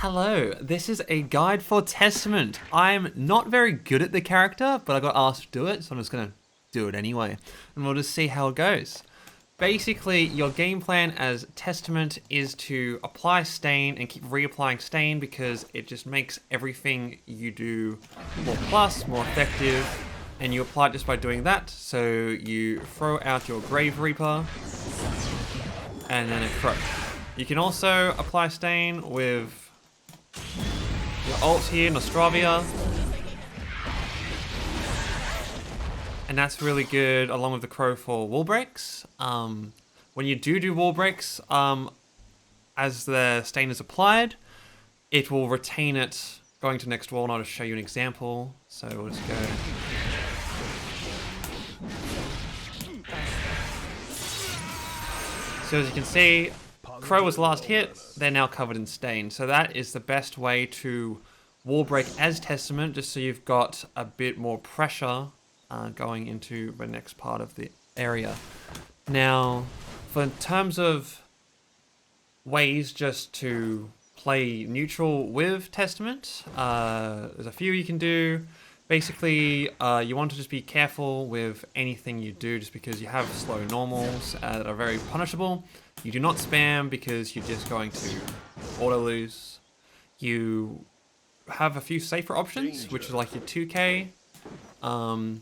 Hello, this is a guide for Testament. I'm not very good at the character, but I got asked to do it, so I'm just going to do it anyway. And we'll just see how it goes. Basically, your game plan as Testament is to apply stain and keep reapplying stain because it just makes everything you do more plus, more effective, and you apply it just by doing that. So you throw out your Grave Reaper, and then a Crow. You can also apply stain with your ult here, Nostravia. And that's really good along with the Crow for wall breaks. When you do wall breaks, as the stain is applied, it will retain it going to next wall. And I'll just show you an example. So we'll just go. So as you can see, Crow was last hit, they're now covered in stain. So that is the best way to wall break as Testament, just so you've got a bit more pressure going into the next part of the area. Now, in terms of ways just to play neutral with Testament, there's a few you can do. Basically, you want to just be careful with anything you do just because you have slow normals that are very punishable. You do not spam because you're just going to auto lose. You have a few safer options, which is like your 2K, and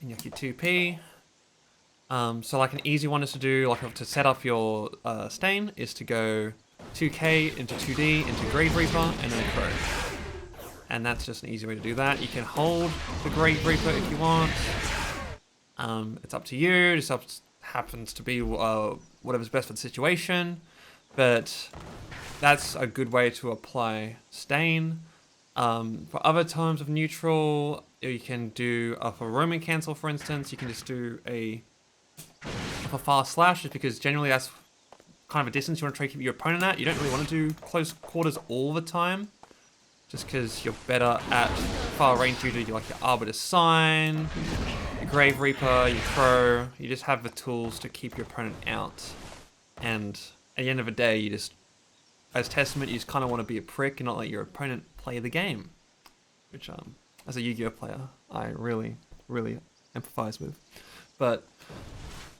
like your 2P. So like an easy one is to do, like to set up your stain, is to go 2K into 2D into Grave Reaper and then Crow. And that's just an easy way to do that. You can hold the Grave Reaper if you want. It's up to you. It just happens to be whatever's best for the situation. But that's a good way to apply stain. For other times of neutral, you can do for Roman cancel, for instance. You can just do a fast slash, just because generally that's kind of a distance you want to try to keep your opponent at. You don't really want to do close quarters all the time, just because you're better at far range due to like your Arbiter Sign, your Grave Reaper, your Crow. You just have the tools to keep your opponent out. And at the end of the day, you just, as Testament, you just kind of want to be a prick and not let your opponent play the game. Which, as a Yu-Gi-Oh player, I really, really empathize with. But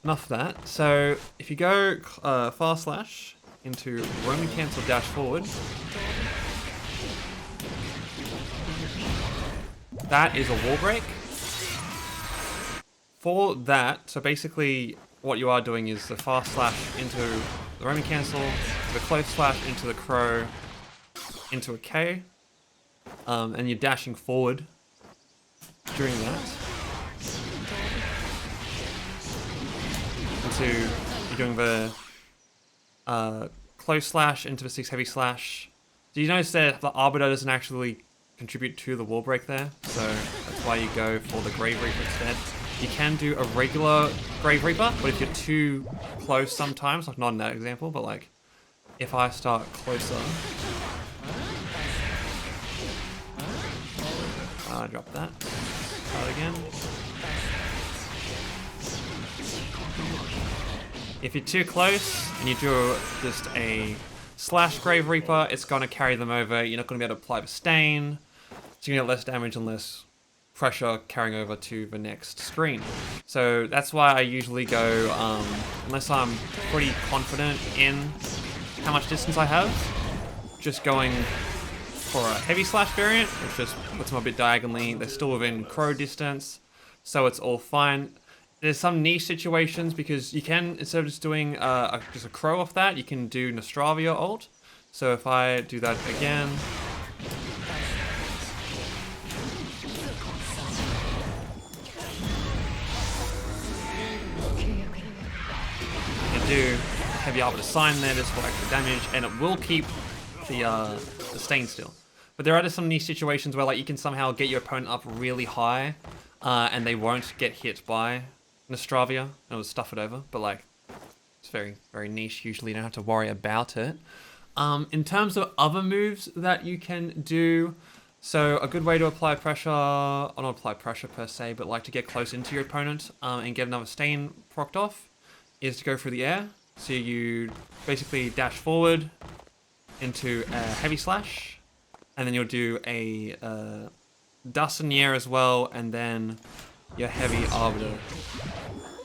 enough of that. So if you go fast slash into Roman cancel dash forward, that is a wall break. For that, so basically what you are doing is the fast slash into the Roman cancel, the close slash into the Crow, into a K, and you're dashing forward during that. You're doing the close slash into the 6 heavy slash. Do you notice that the Arbiter doesn't actually contribute to the wall break there? So that's why you go for the Grave Reaper instead. You can do a regular Grave Reaper, but if you're too close sometimes, like not in that example, but like if I start closer, drop that, start again. If you're too close and you do just a slash Grave Reaper, it's going to carry them over. You're not going to be able to apply the stain, so you're going to get less damage and less pressure carrying over to the next screen. So that's why I usually go, unless I'm pretty confident in how much distance I have, just going for a heavy slash variant, which just puts them a bit diagonally. They're still within Crow distance, so it's all fine. There's some niche situations because you can, instead of just doing just a Crow off that, you can do Nostravia ult. So if I do that again, you can do Heavy Arbiter Sign there just for extra damage, and it will keep the stain still. But there are just some niche situations where like you can somehow get your opponent up really high, and they won't get hit by Nostravia, and it'll stuff it over, but like it's very, very niche. Usually you don't have to worry about it. In terms of other moves that you can do, so a good way to apply pressure, or not apply pressure per se, but like to get close into your opponent and get another stain procced off, is to go through the air. So you basically dash forward, into a heavy slash, and then you'll do a dust in the air as well, and then your heavy arbiter.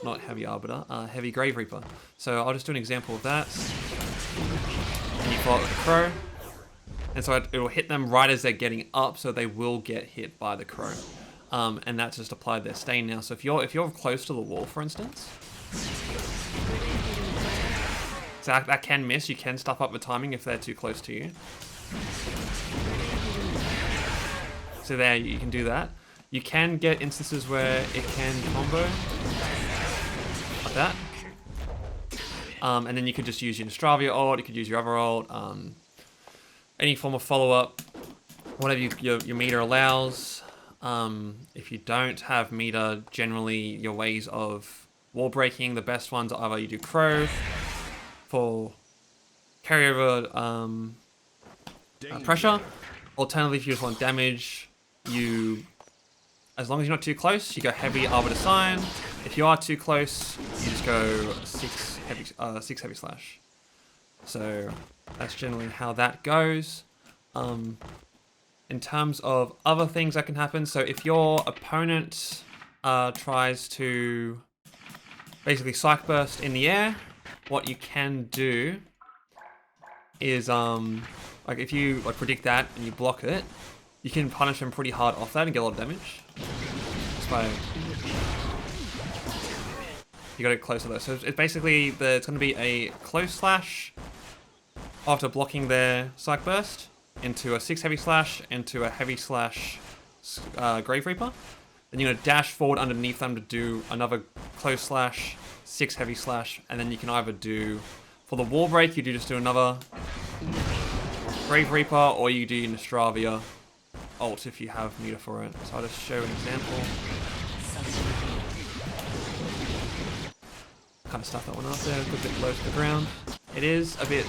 Not heavy arbiter, heavy grave reaper. So I'll just do an example of that. And you follow it with the crow. And so it will hit them right as they're getting up, so they will get hit by the crow. And that's just applied their stain now. So if you're close to the wall, for instance, so that can miss. You can stuff up the timing if they're too close to you. So there, you can do that. You can get instances where it can combo like that. And then you could just use your Nostravia ult, you could use your other ult, any form of follow-up, whatever your meter allows. If you don't have meter, generally your ways of wall breaking, the best ones are either you do crow for carryover pressure. Alternatively, if you just want damage, as long as you're not too close, you go heavy arbiter sign. If you are too close, you just go six heavy slash. So that's generally how that goes. In terms of other things that can happen, so if your opponent tries to basically psych burst in the air, what you can do is like if you predict that and you block it, you can punish them pretty hard off that and get a lot of damage. Just by you got it close to those. So it's basically it's going to be a close slash after blocking their psych burst into a 6 heavy slash into a heavy slash grave reaper. Then you're going to dash forward underneath them to do another close slash, 6 heavy slash, and then you can either do for the wall break, you just do another grave reaper, or you do your Nostravia ult if you have meter for it. So I'll just show an example. Kind of stuff that one up there, a good bit low to the ground. It is a bit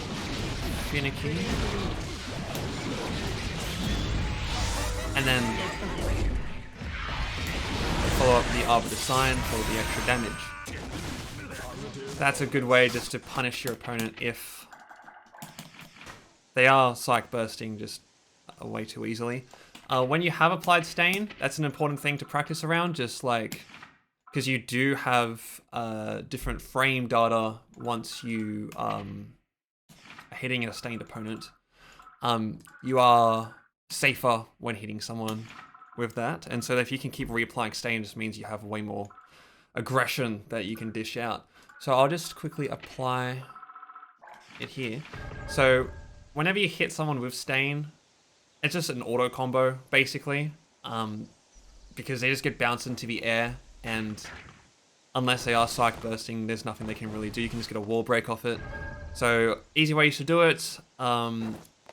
finicky. And then follow up the arbiter sign for the extra damage. That's a good way just to punish your opponent if they are psych bursting just way too easily. When you have applied stain, that's an important thing to practice around, just like because you do have different frame data once you are hitting a stained opponent. You are safer when hitting someone with that, and so if you can keep reapplying stain, it just means you have way more aggression that you can dish out. So I'll just quickly apply it here. So whenever you hit someone with stain, it's just an auto combo basically, because they just get bounced into the air, and unless they are psych bursting, there's nothing they can really do. You can just get a wall break off it. So easy ways to do it.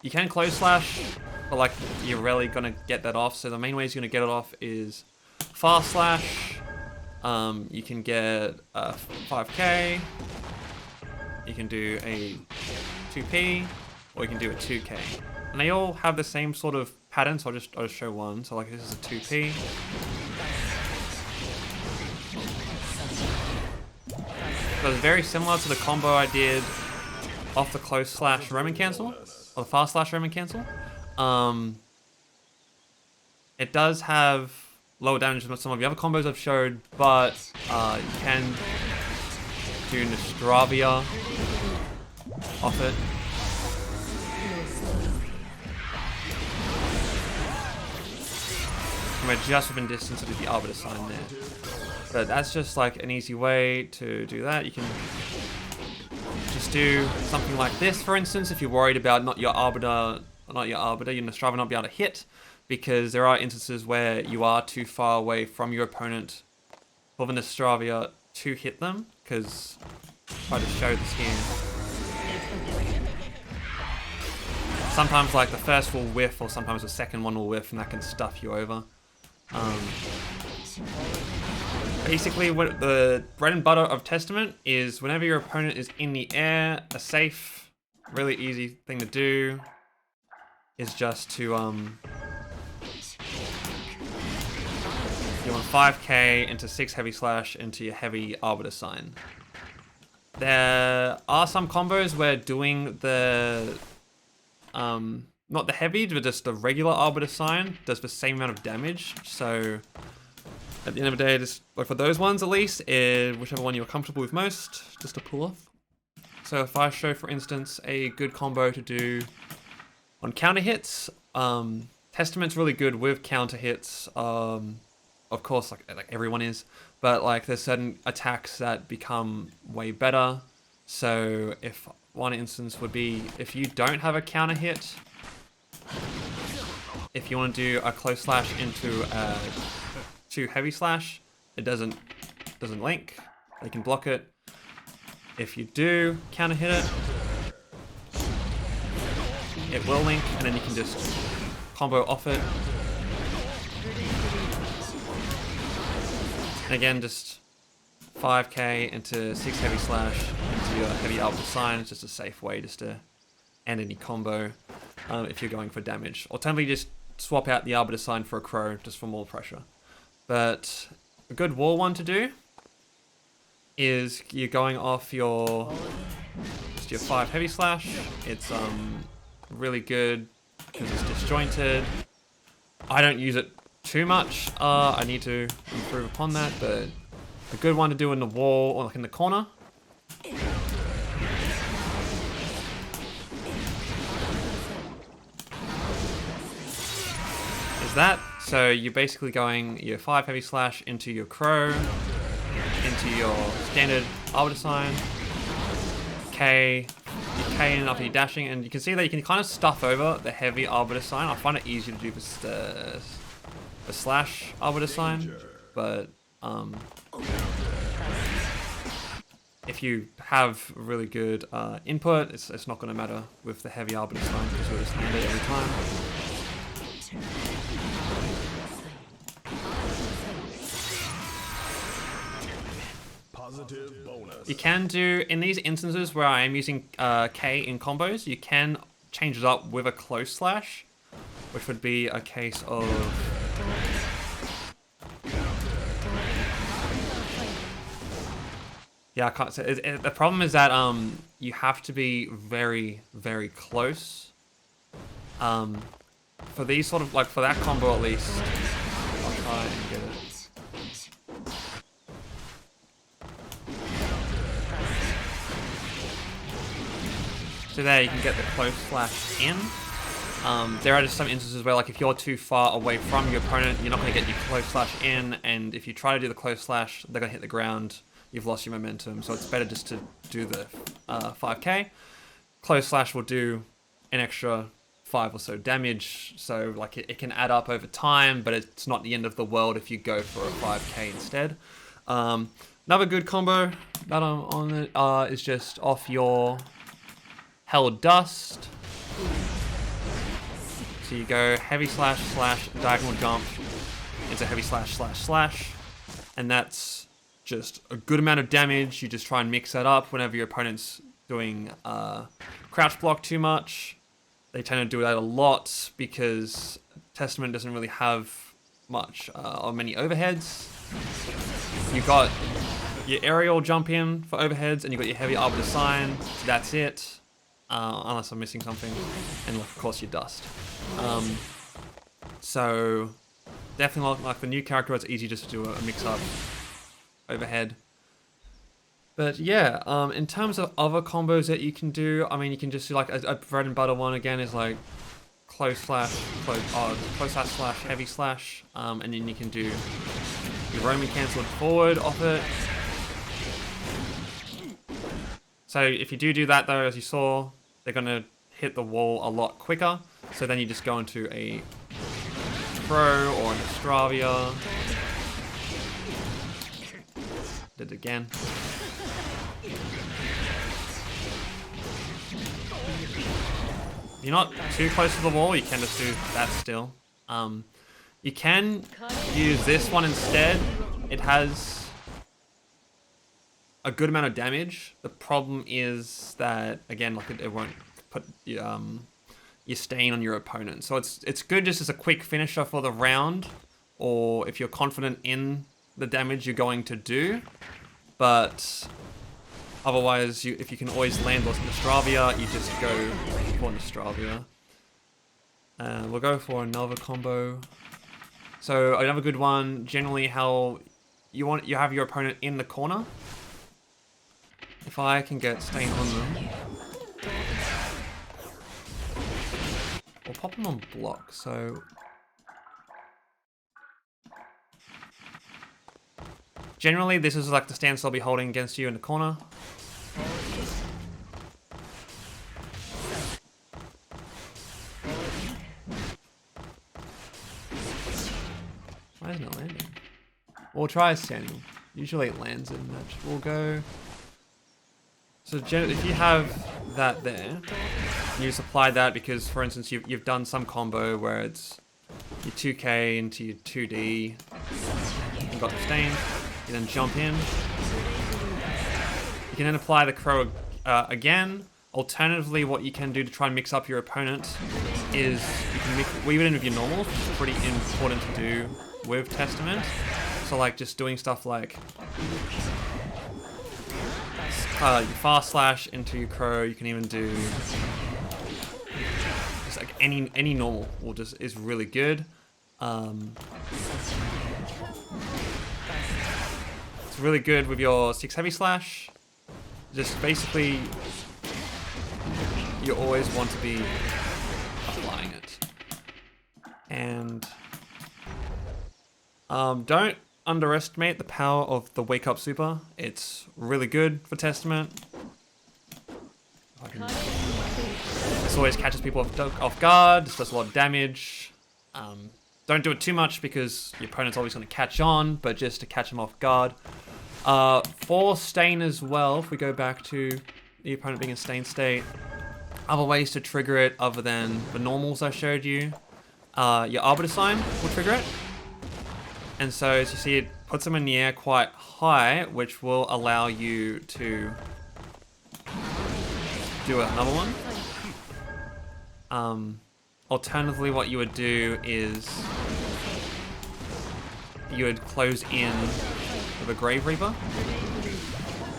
You can close slash, but like you're rarely gonna get that off. So the main ways you're gonna get it off is fast slash. You can get a 5k. You can do a 2p, or you can do a 2k. And they all have the same sort of pattern. So I'll just show one. So like this is a 2p. So it's very similar to the combo I did off the close slash Roman cancel, or the fast slash Roman cancel. It does have lower damage than some of the other combos I've showed, but you can do Nostravia off it. And we're just within distance to do the arbiter sign there. But that's just like an easy way to do that. You can just do something like this, for instance, if you're worried about your Nostravia not be able to hit, because there are instances where you are too far away from your opponent for the Nostravia to hit them, because if I just show this here, sometimes like the first will whiff, or sometimes the second one will whiff, and that can stuff you over. Basically, what the bread and butter of Testament is, whenever your opponent is in the air, a safe, really easy thing to do is just to you want 5k into 6 heavy slash into your heavy arbiter sign. There are some combos where doing the not the heavy, but just the regular Arbiter Sign does the same amount of damage. So at the end of the day, just like for those ones at least, whichever one you're comfortable with most, just to pull off. So if I show, for instance, a good combo to do on counter hits, Testament's really good with counter hits. Of course, like everyone is, but like there's certain attacks that become way better. So if one instance would be if you don't have a counter hit, if you want to do a close slash into a 2 heavy slash, it doesn't link. They can block it. If you do counter hit it, it will link, and then you can just combo off it. And again, just 5k into 6 heavy slash into your heavy Arbiter Sign. It's just a safe way just to end any combo if you're going for damage. Alternatively, just swap out the Arbiter Sign for a Crow just for more pressure. But a good wall one to do is you're going off your 5 heavy slash. It's really good because it's disjointed. I don't use it too much. I need to improve upon that, but a good one to do in the wall or like in the corner. Is that. So you're basically going your 5 heavy slash into your Crow, into your standard Arbiter Sign, K, you K in after you're dashing, and you can see that you can kind of stuff over the heavy Arbiter Sign. I find it easier to do the slash Arbiter Sign, but if you have really good input, it's not going to matter with the heavy Arbiter Sign because you'll just land it every time. You can do, in these instances where I am using K in combos, you can change it up with a close slash, which would be a case of... Yeah, I can't say. The problem is that you have to be very, very close. For these sort of, like for that combo at least, I'll try and get it. So there you can get the close slash in. There are just some instances where like if you're too far away from your opponent, you're not going to get your close slash in, and if you try to do the close slash, they're going to hit the ground. You've lost your momentum, so it's better just to do the 5k. Close slash will do an extra 5 or so damage, so like it can add up over time, but it's not the end of the world if you go for a 5k instead. Another good combo that I'm on it is just off your Held Dust. So you go heavy slash slash diagonal jump into heavy slash slash slash, and that's just a good amount of damage. You just try and mix that up whenever your opponent's doing crouch block too much. They tend to do that a lot because Testament doesn't really have much or many overheads. You've got your aerial jump in for overheads, and you've got your heavy Arbiter Sign. So that's it. Unless I'm missing something, and of course your dust. So definitely like the new character, it's easy just to do a mix-up overhead. But yeah, in terms of other combos that you can do, I mean, you can just do like a bread and butter one again is like close slash slash heavy slash, and then you can do your roaming cancelled forward off it. So if you do that though, as you saw, they're going to hit the wall a lot quicker. So then you just go into a Pro or an Astravia. Did it again. If you're not too close to the wall, you can just do that still. You can use this one instead. It has a good amount of damage. The problem is that, again, like it won't put your stain on your opponent. So it's good just as a quick finisher for the round, or if you're confident in the damage you're going to do. But otherwise, if you can always land on Nostravia, you just go for Nostravia. We'll go for another combo. So another good one, generally how you have your opponent in the corner. If I can get Stain on them, we'll pop them on block. So generally this is like the stance I'll be holding against you in the corner. Why isn't it landing? We'll try standing. Usually it lands in match. We'll go. So if you have that there, you just apply that because, for instance, you've done some combo where it's your 2K into your 2D. You've got the stain. You then jump in. You can then apply the crow again. Alternatively, what you can do to try and mix up your opponent is you can weave it in with your normals, which is pretty important to do with Testament. So like just doing stuff like your fast slash into your crow. You can even do just like any normal is really good. It's really good with your 6 heavy slash. Just basically you always want to be applying it. And don't underestimate the power of the wake up super. It's really good for Testament. This always catches people off guard. This does a lot of damage. Don't do it too much because your opponent's always going to catch on, but just to catch them off guard. For Stain as well, if we go back to the opponent being in Stain state, other ways to trigger it other than the normals I showed you. Your Arbiter Sign will trigger it. And so as you see, it puts them in the air quite high, which will allow you to do another one. Alternatively, what you would do is you would close in with a Grave Reaper,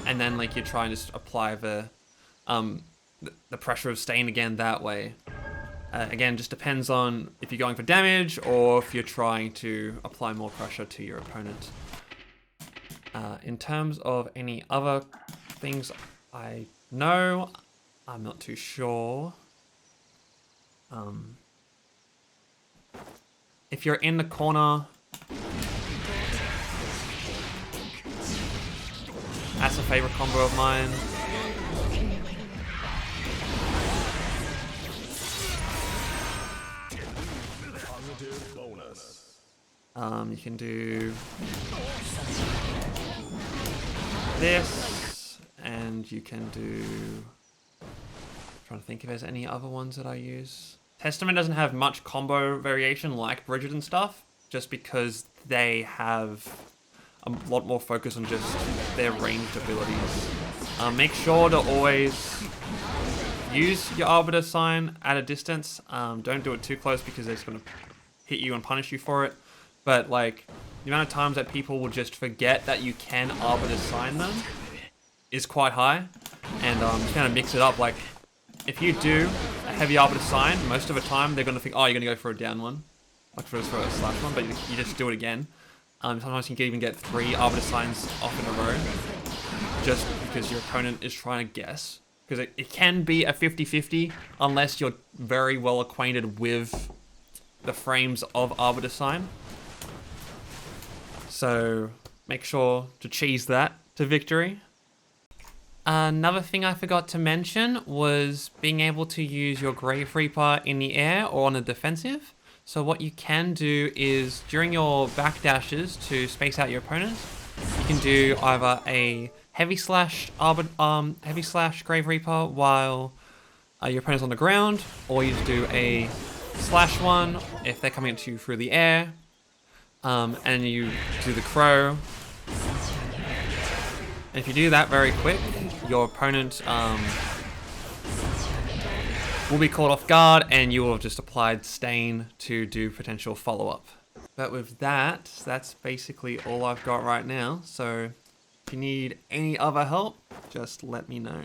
and then like you try and just apply the pressure of Stain again that way. Again, just depends on if you're going for damage or if you're trying to apply more pressure to your opponent. In terms of any other things I know, I'm not too sure. If you're in the corner, that's a favorite combo of mine. You can do this, and you can do. I'm trying to think if there's any other ones that I use. Testament doesn't have much combo variation like Bridget and stuff, just because they have a lot more focus on just their ranged abilities. Make sure to always use your Arbiter Sign at a distance. Don't do it too close because they're just going to hit you and punish you for it. But like the amount of times that people will just forget that you can Arbiter Sign them is quite high. And just kind of mix it up. Like if you do a heavy Arbiter Sign, most of the time they're going to think, oh, you're going to go for a down one, like for a slash one, but you just do it again. Sometimes you can even get 3 Arbiter Signs off in a row, just because your opponent is trying to guess. Because it can be a 50-50 unless you're very well acquainted with the frames of Arbiter Sign. So make sure to cheese that to victory. Another thing I forgot to mention was being able to use your Grave Reaper in the air or on the defensive. So what you can do is during your backdashes to space out your opponent, you can do either a heavy slash Grave Reaper while your opponent's on the ground, or you just do a slash one if they're coming at you through the air, and you do the crow. And if you do that very quick, your opponent will be caught off guard and you will have just applied Stain to do potential follow-up. But with that, that's basically all I've got right now. So if you need any other help, just let me know.